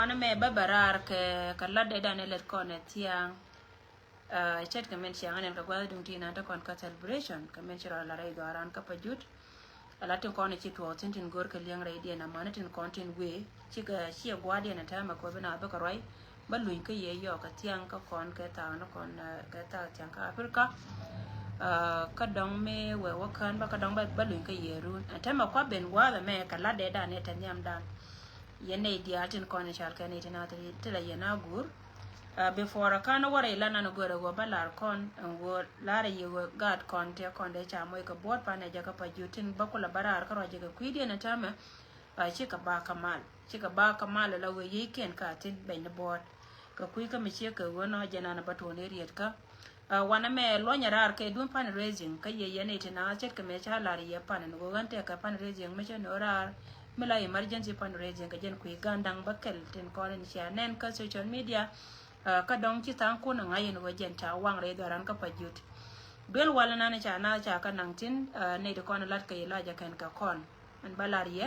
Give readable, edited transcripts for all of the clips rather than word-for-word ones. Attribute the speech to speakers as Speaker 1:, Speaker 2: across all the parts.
Speaker 1: Ana me babarar ke kala de dan elet konet yang chat kamen siang anen ka gwada dung tina ta kon ka celebration kamen chira la rai doaran ka pajut ala tin kon chi to tin gor ka liang rai dia na mana tin kon tin we chi ka chi gwada na ta ma ko bina ba ka roi ba luin ka ye yo ka tiang ka kon ka ta na kon ka ta tiang ka afrika ka dong me we wa kan ba ka dong ba luin ka ye ru ta ma ko ben gwada me kala de dan ne ta nyam dan yene diatin kon chal ka ne tina tila yana gur before kana wara ilana no gore go balar kon go lara ye gad kon te kon de cha moy ka bot pa ne jaga pa jutin bakula barar ka roje ga kwidi na tama chika ba kamal la we yeken ka tin ben bot ka kui ka mi che ka wono jana na batone riet ka wana me lonya rar ke dun pan raising ka ye yene tina chet ka me cha lar ye pan no go gante ka pan raising me che no rar mila emergency fundraising ka jen kui gandang bakel tin konen sia nen ka social media ka dong chi tang ko na ngayen wa jen ta wang re daran ka pajut bel wala na cha ka nang tin ne de kon lat ka ila ja kan ka kon an balarie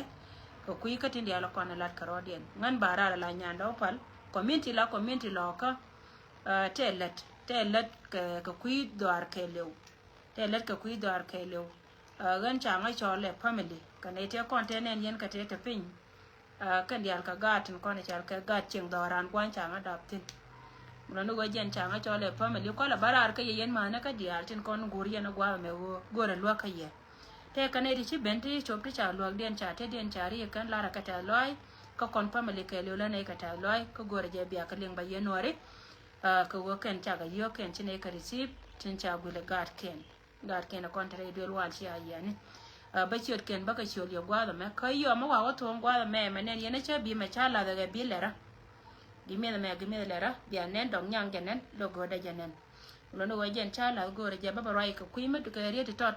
Speaker 1: ko kui ka tin dia la kon lat ka rodien ngan bara la nyanda opal community lo ka telet ka kui doar ke lew telet ka kui doar ke lew gan cha nga chole family kana te kontenen yen ka te pin kan dial ka gatin kon chal ka gat ching doran kwan cha nga daptin mulo no jen cha nga chole family ko la barar ka yen mana ka dial tin kon guriya na gwa me wo gore lo ka ye te kana ri chi benti chop ti cha lo den cha te den cha ri kan la ka ta loy ka kon family ka le la ne ka ta loy ko gore je biya ka ling ba yenore ka wo ken cha ga yo ken chine ka receive tin cha gule gat ken kon tre do wal chi ayani ba chiot ken ba ka chiot yo gwada me ka yo ma wa to gwada me menen yene cha bi me cha la daga bi lera gi me lera bi anen dong nyang genen lo go da jenen lo no wajen cha la go re ba rai ka kuima to ka ri tot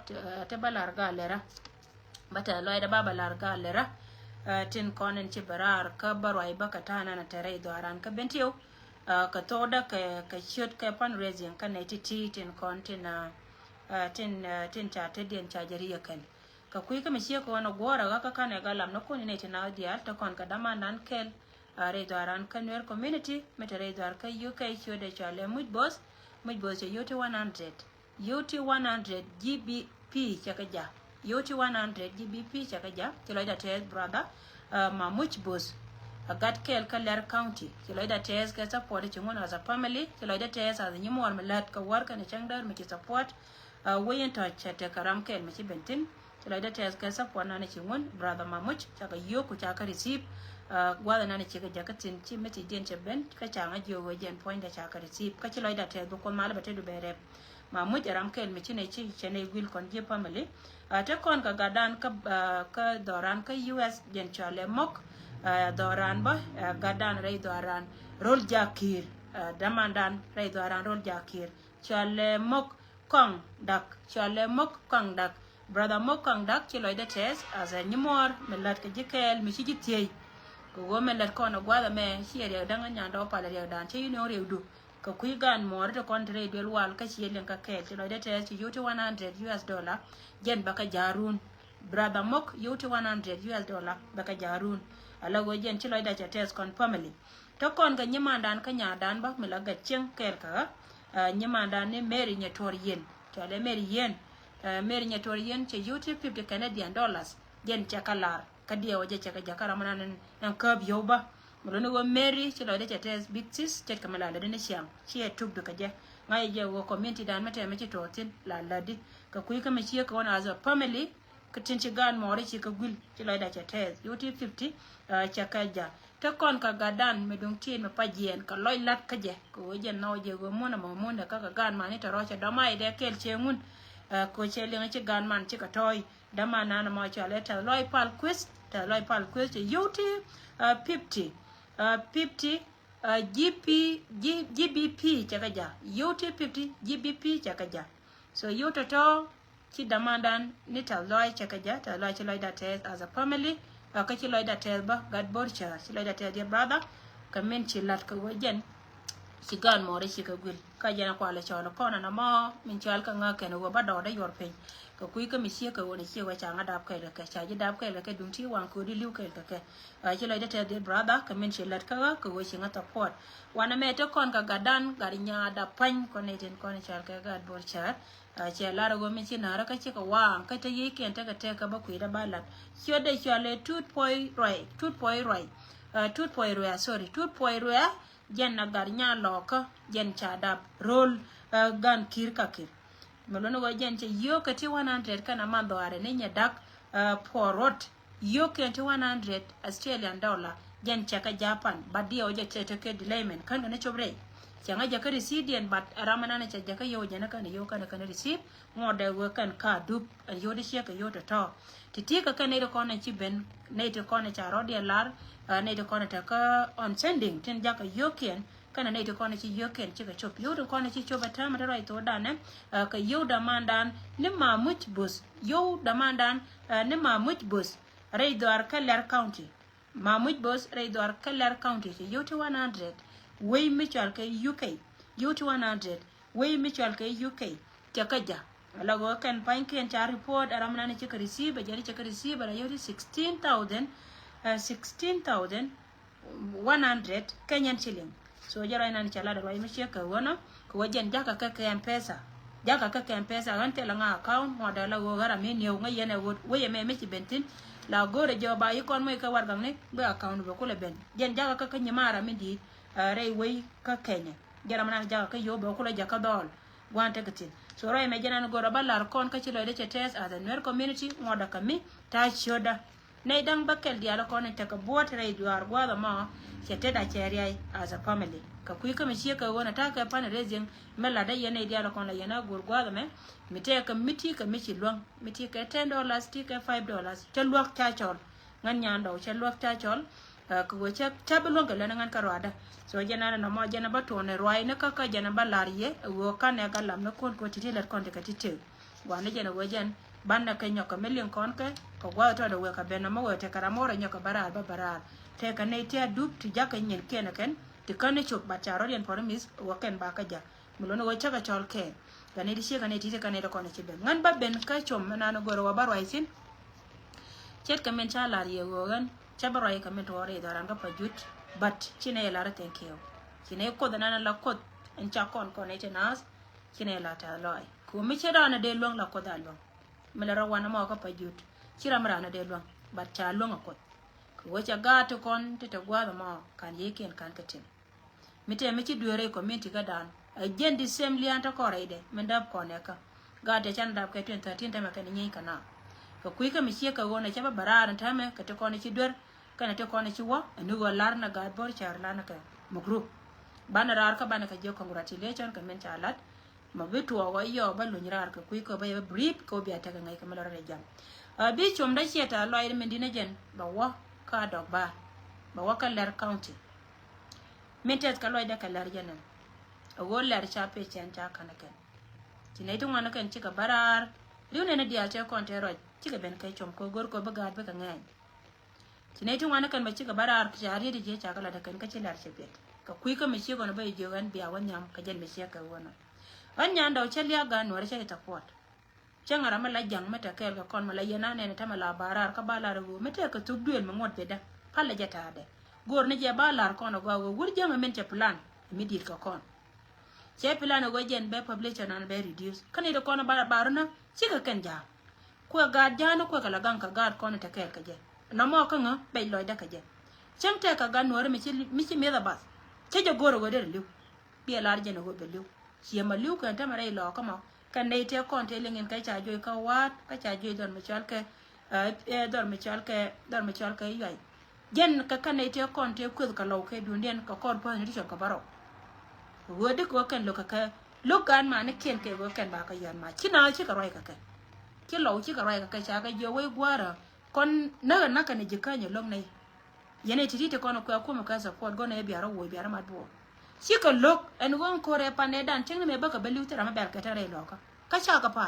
Speaker 1: te balar ga lera bata lo da baba lar ga lera tin konen ci barar ka barai ba ka tana na tare do aran ka bentio ka to da ka chiot ka fundraising ka ne ti tin kontina tin cha te den cha jari kan ka kui ka misie ko no gora ga ka ne galam no ko ne tina dia ta kon ka dama nan kel are daran kanwer community metere dar ka UK chode chale muj boss je yote 100 GBP chakaja yote 100 GBP chakaja kiloida tes brother ma muj boss agat kel kaler county kiloida tes ka support chimon as a family kiloida tes as nyimor melat ka war ka ne changdar mi support wayen to chete karam kel mi bentin kiloida tes ka support na ne chimon brother mamuch chaka yoku chaka receive gwada na ne chika jakatin chi meti den cheben ka changa jo wajen point da chaka receive ka kiloida tes ko mala bate du bere mamuch ram kel mi chine chi chene gwil kon je family ta kon ka gadan ka doran ka US den chale mok doran ba gadan rei doran rol jakir damandan rei doran rol jakir chale mok kong dak brother mok kong dak chiloida tes as a nyimor melat ka jikel mi chijitiei ko go melat ko na gwada me chiere danga nyanda opala re dan che no reudu ka kuigan mor to kontre del wal ka chielen ka kel chiloida tes yuti $100 jen baka jarun brother mok yuti $100 baka jarun ala go jen chiloida tes kon family to kon ga nyimandan ka nyadan ba melaga cheng kel ka nyimandan ne meri nyator yen chale meri nyator yen che yuti $50 Canadian jen chakalar kadia waje chaka jakara manan nan kab yoba mulo go meri chilo de tes big sis chet kamala de ne siam chi tuk du kaje ngai je go community dan mate me chi totin la ladi ka kui ka me chi ka wana as a family ka tin chi gan mori chi ka gul chilo de tes yuti 50 chaka ja ta kon ka gadan me dung tin me pajien ka loy lat kaje ko je no je go mona mo mona ka gan mani ta rocha da mai de kel chengun ko chelinga chi gan man chi ka toy dama na na ma chale ta loy pal quiz yuti 50 GBP chakaja yuti 50 GBP chakaja so yuto to chi damandan ni ta loy chakaja ta loy chloy that as a family ka chloy that ba god borcha chloy that dear brother kamen chi lat ka wajen si gan mo re si ka gul ka jana kwa le chola kona na mo min chal ka nga ken wo ba do da yor pe ka kui ka mi si ka woni si wa cha nga dap ka le ka cha ji dap ka le ka dum ti wan ko di liu ka ka a ji le de te de brother ka min chelat ka ka wo si nga ta pot wana me to kon ka gadan garinya da pan ko ne ten ko ne chal ka gad bor cha a che la ro mi chi na ra ka chi ka wa ka te yi ken ta ka te ka ba kui da ba la sio de sio le tut poi roi sorry tut poi roi jen na garinya loka jen cha da roll gan kir ka kir melono go jen che yo ka ti 100 kana mando are ne nya dak porot yo ka ti 100 Australian dollar jen cha ka Japan badia o je te ke dilayment kan ne chobre changa ja ka receipt but aramana ne cha ja ka yo jana kan yo kan kan receipt ngode wo kan ka dup yo de she ka yo to titi ka kan ne ko na chi ben ne to ko na cha ro de lar ne to ko na ta ka on sending tin ja ka yo ken kana ne to ko na chi yo ken chi ka chop yo to ko na chi choba ta ma rai to da ne ka yo da mandan ne ma much bus yo da mandan ne ma much bus rai doar Keller County ma much bus rai doar Keller County yo to 100 way mutual ke UK yo to 100 way mutual ke UK takaja alago kan pain ken cha report aramna ne chi ka receive jari chi ka receive ra yo 16,100 Kenyan shilling so jara ina ni chala da wai mishi ka wono ko wajen jaka ka M-Pesa jaka ka M-Pesa an tela nga account mo da la go gara me ne nga yene wo ye me mishi bentin la gore jo ba yikon mo ka wargang ne be account be ko le ben jen jaka ka nyamara mi di rai wai ka Kenya jara mana jaka ka yo be ko le jaka dol wante katin so rai me jana go rabalar kon ka chilo de chetes as a new community mo da kami ta shoda nei dang bakel dia la kon ta ka bot rai duar gwa da ma chete da cheriai as a family ka kui ka mishi ka wona ta ka pan rezing mela da yene dia la kon la yana gurgwa da me mite ka miti ka mishi long miti ka $10 ti ka $5 te luok ta chol ngan nyando che luok ta chol ko go che tabelon ka la ngan ka rwada so jana na mo jana ba to ne rwai ne ka ka jana ba lariye wo ka ne ka lam na kon ko titi la kon te ka titi wa ne jana wo jan ban na ka nyoka million kon ka ko gwa to da we ka ben mo we te kara mo ra nyoka barar ba barar te ka ne te dup ti jaka nyen ken ken ti ka ne chok ba charo yen promise wo ken ba ka ja mulo no wo chaka chol ke ka ne di she ka ne titi ka ne da kon che ben ngan ba ben ka chom na no goro wa barwai sin chet ka men cha lariye wo gan chabarai ka men to re da ran ka pa jut but chine la ra thank you chine ko da na la ko en cha kon ne te nas chine la ta loy ko mi che da na de long la ko da long me la ra wana mo ka pa jut chira mara na de long but cha long ko ko cha ga to kon te gwa da mo kan ye ken kan ka tin mi te mi chi duere community ga dan a jen di sem li anta ko re de men dab ko ne ka ga de chan dab ka 2013 ta ma ka ni kana ko kui ka mi che ka wona cha ba bara ta me ka te ko ne chi duer kana te ko ne chi wa anu go lar na ga bor char la na ka mugru bana rar ka bana ka je congratulation ka men cha lat ma bitu wa yo ba lu nyirar ka kui ko ba brief ko bi ta ga ngai ka mala re jam bi chom da cheta lo ir men dina jen ba wa ka dog ba wa Keller County metet ka lo da Keller janan a go lar cha pe chen ta kana ken tinai tun wana kan cika barar riune na dia cha kon te ro cika ben kai chom ko gor ko ba ga ba ka ngai tinai tun wana kan ba cika barar cha ri je cha kala da kan ka ci lar che pet ka kui ka mi ci go na ba je gan biya wanyam ka jen mi ka wona anya ndo chelia ga no re ta pot changara mala jang mata kel ka kon mala yana ne ta mala barar ka bala ru meta ka tuk duel mo ngot beda palla jata de gor ne je balar kon go go gur jang men te plan mi dit ka kon che plan go jen be population an be reduce kani de kon bala baruna ci ka kan ja ko ga jana ko kala gan ka gar kon ta kel ka je na mo ka nga be loy da ka je cham te ka ga no re mi ci me da bas che je gor go de lu bi lar je no go be lu ci ma lu ka ta mare lo ka ma kan nei te kon te lingen kai cha joy ka wat ka cha joy don mi chal ke dor mi chal ke yai gen ka kan nei te kon te ku ka lo ke dunden ka kon po ni ka baro wo de ko kan lo ka lo kan ma ne ken ke wo kan ba ka yan ma kina chi ka roi ka ki lo chi ka roi ka cha ka jo we gwara kon na ka ne jika ni long nei yene ti te kon ko ma ka support go na bi ara wo bi ara ma bo si ka lok en won kore pane dan cheng me ba ka belu tera ma bel ka tare lo ka cha ka pa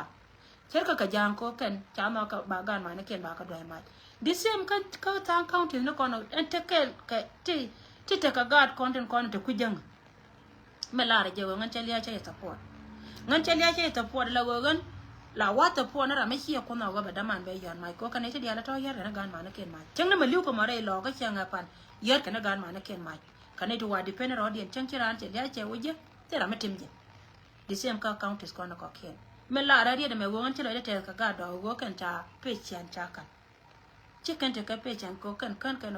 Speaker 1: cher ka jang ko ken cha ma ka ba gan ma ne ken ba ka doi ma the same ka tan county no kono en te ke ti te ka gad content kon te ku jang me la re je ngan chalia che support ngan chalia che support la go gan la wata po na ra me chi ko na go ba da man be yon mai ko kan ne dia la to yar na gan ma na ken mai chang na ma liu ko ma re lo ga chang pan yar kan na gan ma na ken mai kan ne to wa depend ro dien chang chiran che dia che wo je te ra me tim je the same ka count is ko na ko ken me la ra dia de me go ngan chelo de te ka ga do go kan ta pe chian cha kan chicken te ka pe chan ko kan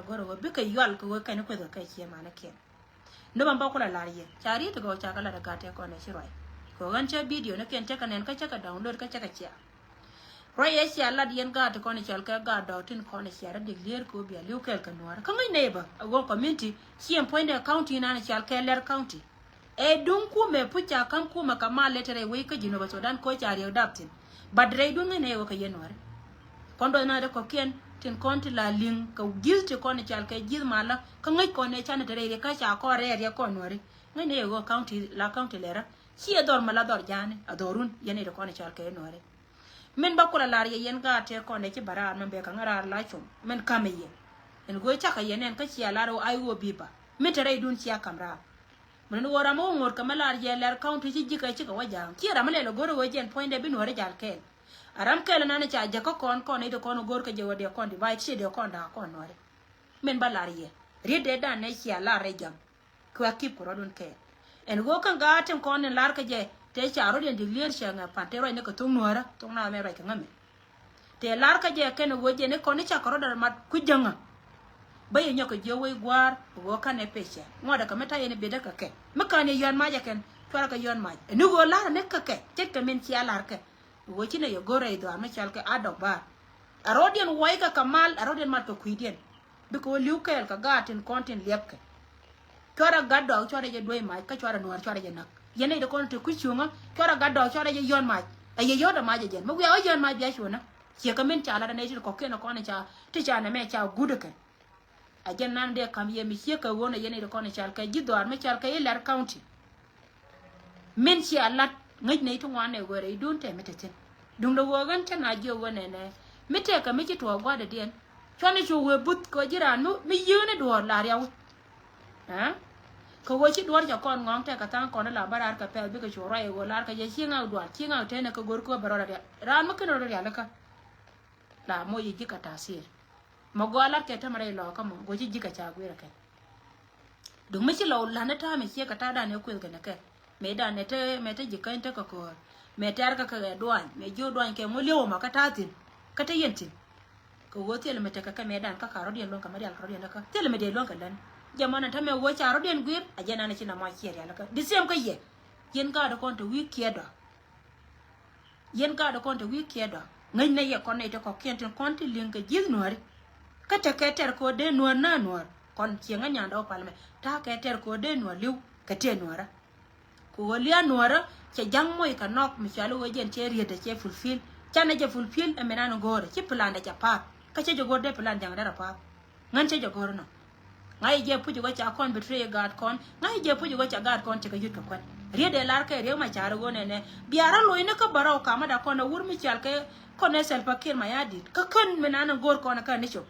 Speaker 1: go ro bi ka yal ko kan ko da ka chi ma na ken no ban ba ko la ye chari to go cha ka la ga te ko na shi roi ko gan cha video na ken cha kan en ka cha ka download ka cha ka cha roi ye cha la dien ga to ko ni chal ka ga do tin ko ni cha ra de ler ko bi lu kel ka no ka ngai neighbor go community siem point county na na chal ka ler county e dun ku me pucha kan ku ma kama letere we ka jino ba Sudan ko cha ri adaptin badre dun ne wo ka ye no kondo na de ko ken tin konti la ling ka gilti kone chal ka gil mala ka ngai kone chana tere ka cha ko re re ko nori ngai ne go county lera si ador mala dor jane adorun yene de kone chal ka nori men ba kula lar yen ga te kone ci bara man be ka ngara la chum men kame ye en go cha ka yenen ka ci ala ro ai wo biba men tere dun ci akamra men wora mo ngor ka malar ye ler county ci jika ci ka wajang ki ra male lo goro wajen point de bin wore jal kel aram kele nane cha jako kon ide kon gor ka jewo de kon di vai chi de kon da kon nore men balarie ride da ne chi ala rejam ko akip ko rodun ke en go kan gaten kon en lar ka je te cha ro de lir shanga pantero ne ko tung nora tung na me ra ka ngame te lar ka je ken go je ne kon cha ko rodar mat ku janga baye nyoko je we gwar go kan e peche ngoda ka meta yene beda ka ke makane yon ma ja ken twara ka yon ma ne go lar ne ka ke tek ka men chi ala ka wochine yo gore do ama chalke adok ba arodian waika kamal arodian mato kuidien biko liukel ka gatin content lepke chora gaddo chora je doy mai ka chora nuar chora je nak yene de kon te kuchunga chora gaddo chora je yon mai aye yoda ma je jen mo ya yon mai bia shona che ka men chala ne ko keno kon cha ti cha na me cha guduke ajen nan de kam ye mi che ka wona yene de kon chalke jiddo ar me chalke ler county men chi alat ngej ne to wane gore dun te meteten dung do wogan tan ajo wone ne mete ka mi to gwa de den chone chu we but ko jiran nu mi yune do la riaw ha ko wo chi do ja kon ngong te ka tan kon la barar ka pe bi ka chu rai go lar ka je chinga do chinga te ne ka gor ko barora de ran ma kino ya la ka la mo yi ka tasir mo go la ke ta mare lo ka mo go ji ka cha gwe ka dung mi chi lo la na ta mi che ka ta da ne ku ga ne ke me da ne te me te jikan te ko me tar ka doan me jo doan ke mo lewo ma ka tatin ka te yentin ko wotel me te ka me dan ka karo den lon ka mari al karo den ka tel me de lon ka dan jamana ta me wo charo den gwir ajana ne china ma kier ya ka disem ka ye yen ka da kon to wi kiedo yen ka da kon to wi kiedo ngai ne ye kon ne te ko kentin kon ti ling ka jil nori ka te ka ter ko de no na no kon chienga nyanda o palme ta ka ter ko de no liu ka te nora ko walia nora che jang moy ka nok mi chalo wajen che riete che fulfill chana je fulfill e menano gore che plan da pa ka che jogor de plan jang da pa ngan che jogor no ngai je puju ga cha kon betray god kon ngai je puju ga cha god kon che ka yut ka kon riede lar ka re ma charo go ne biara lo ina ka barau ka ma da kon wur mi chal ke kon ne sel pakir ma yadi ka kon menano gor kon ka ne cho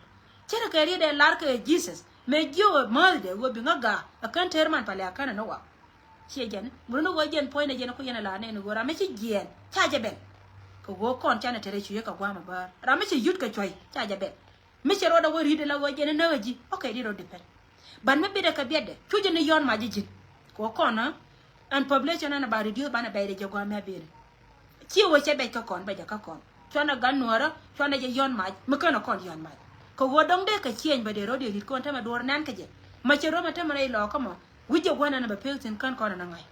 Speaker 1: che ka riede lar ka jesus me jo mal de go bi ngaga akan terman pale akana no wa che jen bruno go jen point jen ko yana la ne no gora me chi jen cha je ben ko go kon chana tere chu ka gwa ma ba ra me chi yut ka choi cha je ben me che ro da go ri de la go jen na ji okay di ro depend ban me be de ka biede chu jen yon ma ji ko kon na an population na ba reduce bana be de je gwa me be chi wo che be ka kon ba ja ka kon chana gan nuara chana je yon ma me ka na kon yon ma ko go dong de ka chien ba de ro de ri kon ta ma dor nan ka je ma che ro ma ta ma re lo ka mo wije gwana na ba peltin kan kona na ngai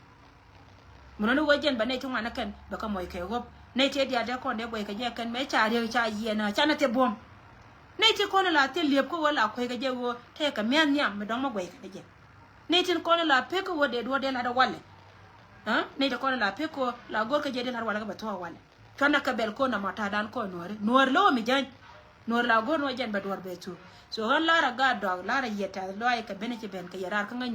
Speaker 1: muno wajen ba ne tuma na kan ba ka moy ke gop ne te dia da kon de boy ka je kan me cha re cha yi na cha na te bom ne te kona la te liep ko wala ko ga je wo te ka men nyam me dong ma boy ka je ne te kona la pe ko wode do de la da wale ha ne te kona la pe ko la gor ka je de la wala ka ba to wale kana ka bel ko na mata dan ko nor lo mi jan nor la gor no jen ba dor be tu so ran la ra ga do la ra yeta lo ay ka bene ci ben ka yarar ka ngai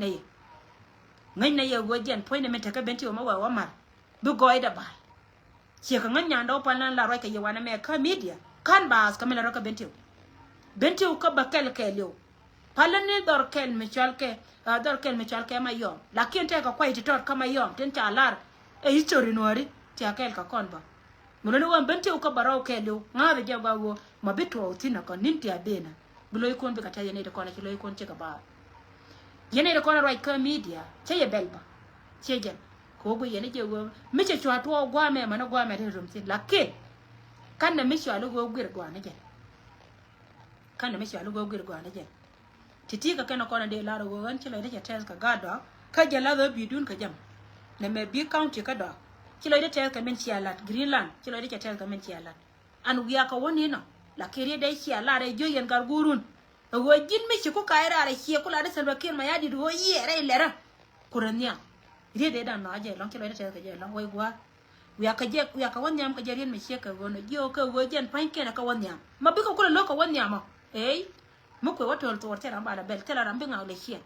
Speaker 1: ne ngai ye wojen point me taka benti o mawa wamar bu goida ba che ka nganya ndo panan la roka ye wana me ka media kan bas kamela roka benti ka bakel kelyo palani dorkel michalke mayom lakin te ka kwai titot kama yom ten chalar e history nori ti akel ka konba muloni wan bente u ka barau kelu ngabe jaba wo mabito utina kon ninti adena buloy kon be kata yene de kona kiloy kon che ka ba yene de kona right ka media che ye belba che jen ko go yene je wo miche chwa to gwa me mana gwa me de rumti lakin kan na miche alu go gwir gwa ne jen kan na miche alu go gwir gwa ne jen titi ka kana kona de laro go wan chilo de tes ka gado ka jala do bidun ka jam na me bi county ka do chilo de tes ka men chialat greenland chilo de tes ka men chialat an wiya ka woni no la kire de chialat e joyen gar gurun go jin mi ko kaira re chi ko la de selba kin ma yadi do yere lera kuranya ide de dan no aje long chilo de tes ka je long wai gwa wiya ka wonyam ka jerin mi chi ka wono jo ka go jen pan ken ka wonyam ma bi ko lo ka wonyam mukwe watu waltuwa ramba la bel tela rambi nga ole hien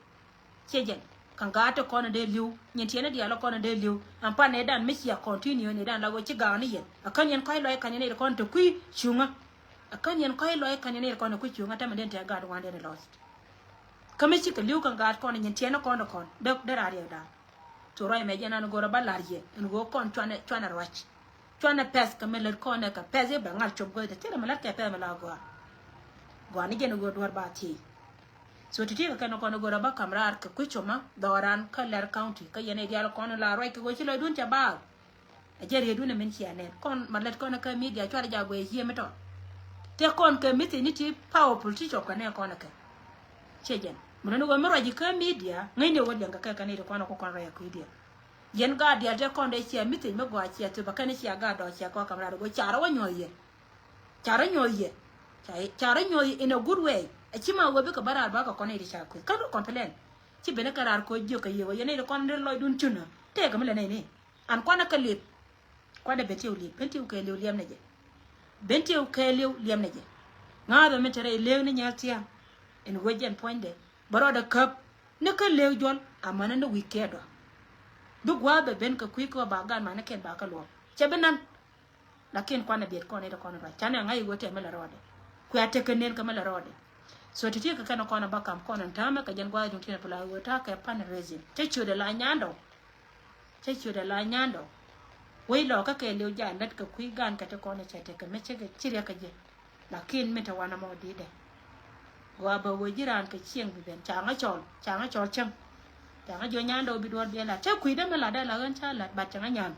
Speaker 1: chejen kangata kona de liu nyentiene dia lo kona de liu ampa ne dan misia continue ne dan lago chiga ni yen akan yen kai loy kanene kon to kui chunga akan yen kai loy kanene kon to kui chunga ta meden ta gad wande ne lost kamichi ka liu kangat kona nyentiene kon de radio da to roi me jena no gora balarje en go kon twana rwach twana pes kamel kona ka pes e bangal chobgo de tela malat ka pe malago gwani gene go dwar ba ti so titi ka kana kono go raba kamrar ka kuchoma doran ka ler county ka yene dial kono la roi ka go chilo dun cha ba ajeri dun men chi anen kon malet kono ka media chwar ja go ye meto te kon ka miti ni ti powerful ti chop kana kono ka chejen mun no go mero ji ka media ngene wo janga ka kana kono ko kono ya kuidia yen ga dia te kon de chi miti me go chi atu ba kana chi ga do chi ko kamrar go chara wo nyoye chara nyoy in a good way a chima wobe ka barar ba ka kone ri chakwe ka do complain chi bene karar ko jo ka yewo yene kon de loy dun chuna te ga mele ne an kwana ka lip kwada beti uli benti u ka lew liam neje benti u ka lew liam neje ngado metere lew ni nyatia en wejen poinde baroda kap ne ka lew jol amana no wikedo du gwa be ben ka kwiko ba gan mana ken ba ka lo chebenan lakin kwana biet kone de kone ba chane ngai wote mele rode ku atekenen kamala rode so titi ka kana kona bakam kona ntama ka jan gwa juntina pula wota ka pan resin chechu de la nyando wei lo ka ke leu ja net ka kui gan ka te kona chete ka meche ga chire ka je lakin meta wana mo dide gwa ba wo jiran ka chieng bi ben changa chol chang changa jo nyando bi dor bi la te kui de mala da la gan cha la ba changa nyam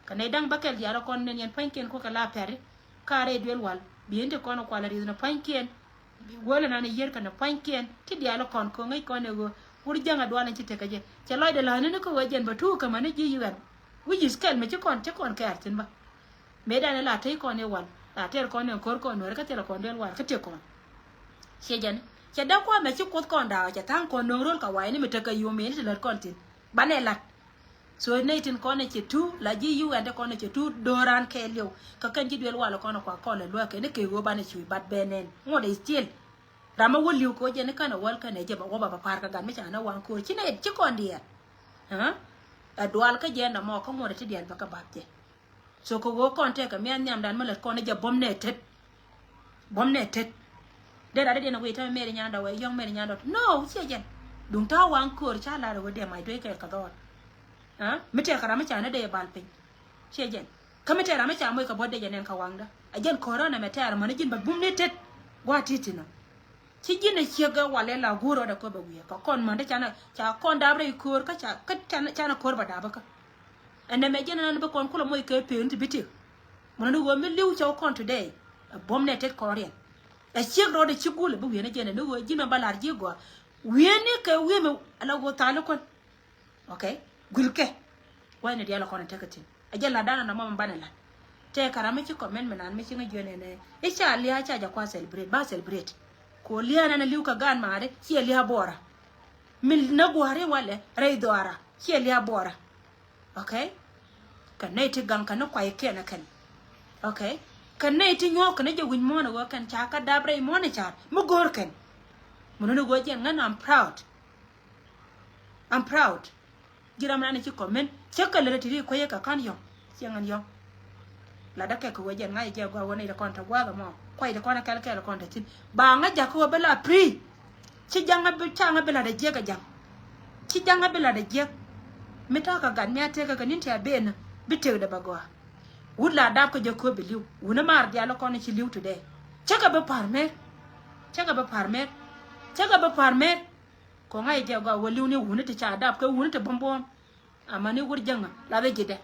Speaker 1: ka ne dang bakel ya ro kon nen yen panken ko ka la pere kare duel wal biende kono kwala rizna pankien wala nana yer kana pankien ti dialo kon ko ngai kono go wuri janga dwana ci tekaje ci loy de la ne ko wajen batu kama ne ji yuan wuji skel me ci kon ka artin ba me dana la tay kono wal la ter kono kor ko no ka ter kono del wal ka te kon shejan ci da ko me ci ko kon da ci tan ko no rol ka wai ne me teka yu me ni ler kontin banela so naitin kono ci tu la ji yuan de kono ci tu doran ke lew ka kan ji del wala kono kwa kono lo ke ne ke go bane ci bat benen ngode still rama woliu ko je ne kana wal kana je ba go ba par ka gan me chana wan ko ci ne ci kon dia ha adwal ka je na mo ko mo de ti dial ba ka batte so ko go kon te ka me nyam dan mala kono je bomne tet de da de na we ta me de nyanda we yong me de nyanda no ci je dum ta wan ko cha la ro de mai do ke ka do mete karama chana de balpin shejen kamete rama cha moy ka bodde jenen ka wangda ajen corona mete ar manajin ba bumne tet watitina ci jine ciega wale la guro da ko ba wiya ka kon mande chana cha kon dabre kur ka cha chana kor ba da ba ka ande me jenen ba kon kula moy ke penti biti mono go me liw cha kon today bomne tet korean a ciegro de cigule bu wiya ne jenen do jina balar jigo wiene ka wieme ala go talo kon okay gulke wayne diala kono tekatin ajalla dana na mama banala te karama ci comment menan me ci nga jone ne insha Allah cha ja kwa celebrate ko liana na liuka gan mare ci liya bora mil na gore wale ray doara ci liya bora okay kan nay ti gan kan kwa yake na kan okay kan nay ti nyok na jogun mo na go kan cha ka dabre mo na cha mu gor kan mo no go jen ngana I'm proud jiram na ci comment chaka le tiri ko yeka kan yo siangan yo la dake ko wajen ngai je go woni da konta gwa mo kwai da kona kalka da konta tin ba nga ja ko bela pri chi janga bi changa bila da je ka jang chi janga bila da je mita ka gan me te ka ganin ta be na bite da bagwa wudla da ko je ko biliu wuna mar dia lo ko ni chi liu today chaka ba parme chaka ba parme chaka ba parme ko ngai je ga waliu ni wuna ta cha da ko wuna ta bombom amani wur janga la be gide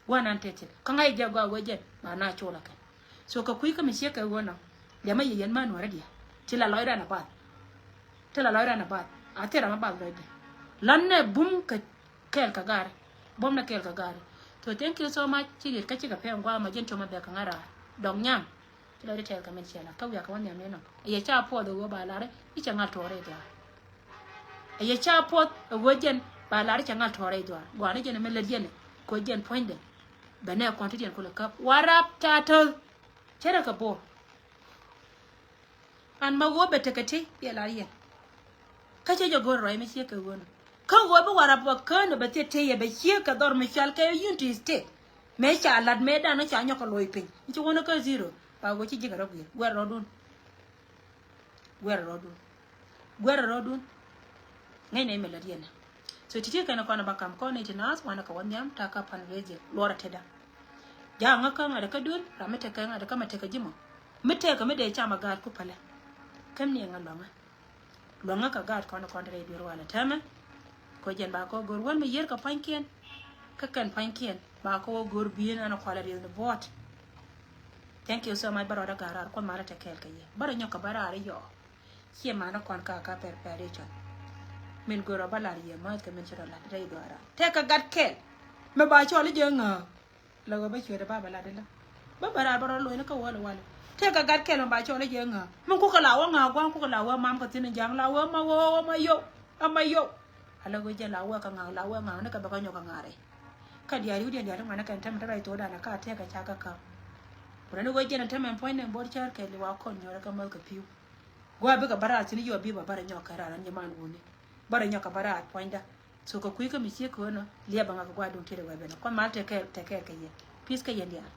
Speaker 1: wana tete ko ngai je ga waje ma na chola ka so ka kui ka mi ka wona ya mai yen man wara dia tila loira na bat tila loira na bat atera ma bat loira lanne bum ka kel ka gare bom na kel ka gare to thank you so much chiri ka chika pe ngwa ma jen choma be ka ngara dong nyam tila de tel ka men chela ka ya ka wanya me no ye cha po do ba lare i cha ngal tore do ye cha po wo jen ba lare cha ngal tore do gwa ne jen me le jen ko jen point de bane quantity ko le kap warap tato chera ka bo an ma wo bete kati ya lariya kace je gor roi me sie ka wona kan wo ba wara ba kan ba te ye be sie ka dor me chal ka yunti state me cha lad me da no cha nyoko loi pin ci wona ka zero ba go ci jiga rogu wer rodun ngai ne me lariya na so titi kana kona ba kam ko ne tinas wana ka wanyam ta ka pan reje lora teda ja nga ka ngada ka dun ramete ka ngada ka mate ka jimo mete ka me de cha magar ku pala kam ne longa ka gad kono kontre bi wala tama ko jen ba ko gor won me yer ka pankien ka kan pankien ba ko gor bien ana kwala ri no bot thank you so much baroda garar ko mara ta kel kaye bara nyoka bara ari yo hie mana kon ka per chon min goro balari ye ma ka min chira la dai do ara te ka gad kel me ba cho le je nga la go ba chwe ba bala de la ba bara baro lo ne ka wala te ka gad kel ba cho le je nga mun ku ka lawa nga gwan ku ka lawa mam ka tin jang lawa ma wo ma yo ala go je lawa ka nga lawa nga ne ka ba ka nyoka ngare ka diari udi diari mana kan tam tarai to da na ka te ka cha ka ka kurani go je na tam point ne bor char ke wa kon nyora ka mal ka piu gwa be ka bara tin yo bi ba bara nyoka ra ran man gune bara nyoka bara point da so ka kui ka mi sie ko no liya ba nga ka gwa don tere wa be na kon mal te ke ye peace ka ye